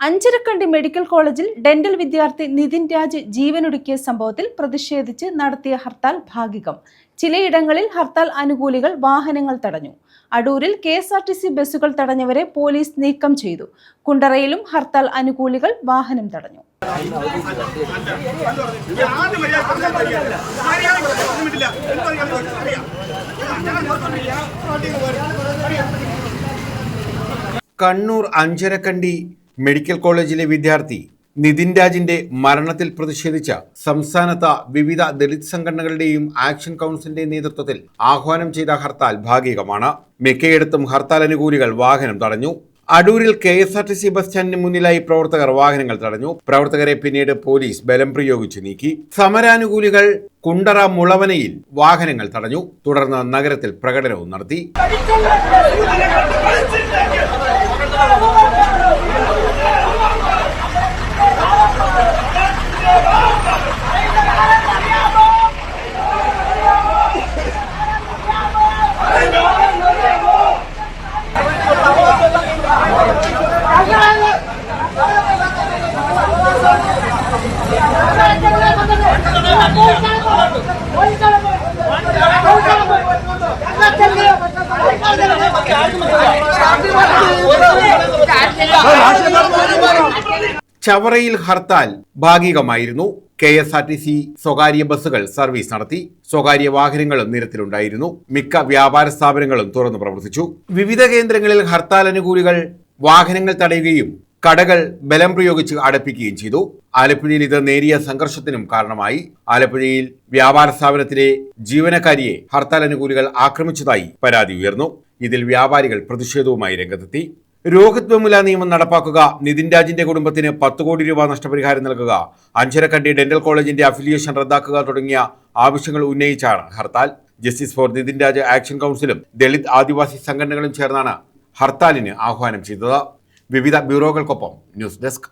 Anjarakandy medical കോളേജിൽ dental വിദ്യാർത്ഥി നിതിൻ രാജ് ജീവനൊടുക്കിയ സംഭവത്തിൽ പ്രതിഷേധിച്ച് നടത്തിയ ഹർത്താൽ ഭാഗികം. ചിലയിടങ്ങളിൽ ഹർത്താൽ അനുകൂലികൾ വാഹനങ്ങൾ തടഞ്ഞു. അടൂരിൽ KSRTC ബസ്സുകൾ തടഞ്ഞവരെ പോലീസ് നീക്കം ചെയ്തു. കുണ്ടറയിലും ഹർത്താൽ അനുകൂലികൾ വാഹനം തടഞ്ഞു. കണ്ണൂർ അഞ്ചരക്കണ്ടി മെഡിക്കൽ കോളേജിലെ വിദ്യാർത്ഥി നിതിൻ രാജിന്റെ മരണത്തിൽ പ്രതിഷേധിച്ച സംസ്ഥാനത്ത് വിവിധ ദളിത് സംഘടനകളുടെയും ആക്ഷൻ കൗൺസിലിന്റെ നേതൃത്വത്തിൽ ആഹ്വാനം ചെയ്ത ഹർത്താൽ ഭാഗികമാണ്. മിക്കയിടത്തും ഹർത്താൽ അനുകൂലികൾ വാഹനം തടഞ്ഞു. അടൂരിൽ KSRTC ബസ് സ്റ്റാൻഡിന് മുന്നിലായി പ്രവർത്തകർ വാഹനങ്ങൾ തടഞ്ഞു. പ്രവർത്തകരെ പിന്നീട് പോലീസ് ബലം പ്രയോഗിച്ച് നീക്കി. സമരാനുകൂലികൾ കുണ്ടറ മുളവനയിൽ വാഹനങ്ങൾ തടഞ്ഞു. തുടർന്ന് നഗരത്തിൽ പ്രകടനവും നടത്തി. ചവറയിൽ ഹർത്താൽ ഭാഗികമായിരുന്നു. KSRTC സ്വകാര്യ ബസ്സുകൾ സർവീസ് നടത്തി. സ്വകാര്യ വാഹനങ്ങളും നിരത്തിലുണ്ടായിരുന്നു. മിക്ക വ്യാപാര സ്ഥാപനങ്ങളും തുറന്നു പ്രവർത്തിച്ചു. വിവിധ കേന്ദ്രങ്ങളിൽ ഹർത്താൽ അനുകൂലികൾ വാഹനങ്ങൾ തടയുകയും കടകൾ ബലം പ്രയോഗിച്ച് അടപ്പിക്കുകയും ചെയ്തു. ആലപ്പുഴയിൽ ഇത് നേരിയ സംഘർഷത്തിനും കാരണമായി. ആലപ്പുഴയിൽ വ്യാപാര സ്ഥാപനത്തിലെ ജീവനക്കാരിയെ ഹർത്താൽ അനുകൂലികൾ ആക്രമിച്ചതായി പരാതി ഉയർന്നു. ഇതിൽ വ്യാപാരികൾ പ്രതിഷേധവുമായി രംഗത്തെത്തി. രോഹിത് വെമുല നിയമം നടപ്പാക്കുക, നിതിൻ രാജിന്റെ കുടുംബത്തിന് 10 കോടി രൂപ നഷ്ടപരിഹാരം നൽകുക, അഞ്ചരക്കണ്ടി ഡെന്റൽ കോളേജിന്റെ അഫിലിയേഷൻ റദ്ദാക്കുക തുടങ്ങിയ ആവശ്യങ്ങൾ ഉന്നയിച്ചാണ് hartal. Justice for Nitin Raj action കൗൺസിലും ദളിത് ആദിവാസി സംഘടനകളും ചേർന്നാണ് ഹർത്താലിന് ആഹ്വാനം ചെയ്തത്. വിവിധ ബ്യൂറോകൾക്കൊപ്പം ന്യൂസ് ഡെസ്ക്.